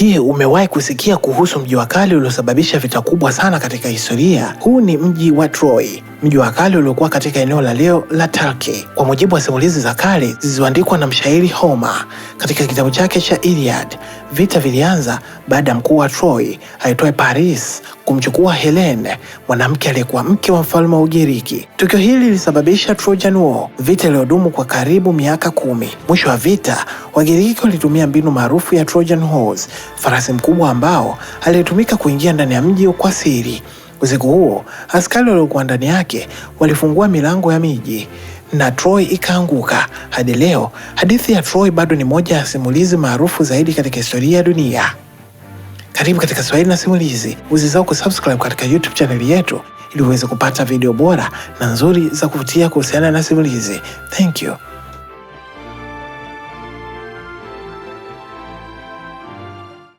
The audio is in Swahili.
Je, umewahi kusikia kuhusu mji wa kale uliosababisha vita kubwa sana katika historia? Huu ni mji wa Troy, mji wa kale uliokuwa katika eneo la leo la Turkey. Kwa mujibu wa simulizi za kale zilizoandikwa na mshairi Homer katika kitabu chake cha Iliad, vita vilianza baada ya mkuu wa Troy aitwaye Paris kumchukua Helene, mwanamke aliyekuwa mke wa mfalme wa Ugiriki. Tukio hili lilisababisha Trojan War, vita iliyodumu kwa karibu miaka 10. Mwisho wa vita, Wagiriki walitumia mbinu maarufu ya Trojan Horse, farasi mkubwa ambao alitumika kuingia ndani ya mji kwa siri. Usiku huo, askari waliokuwa ndani yake walifungua milango ya miji na Troy ikaanguka. Hadi leo, hadithi ya Troy bado ni moja ya simulizi maarufu zaidi katika historia ya dunia. Karibu katika Swahili na Simulizi. Usisahau kusubscribe katika YouTube channel yetu ili uweze kupata video bora na nzuri za kuvutia kuhusiana na simulizi. Thank you.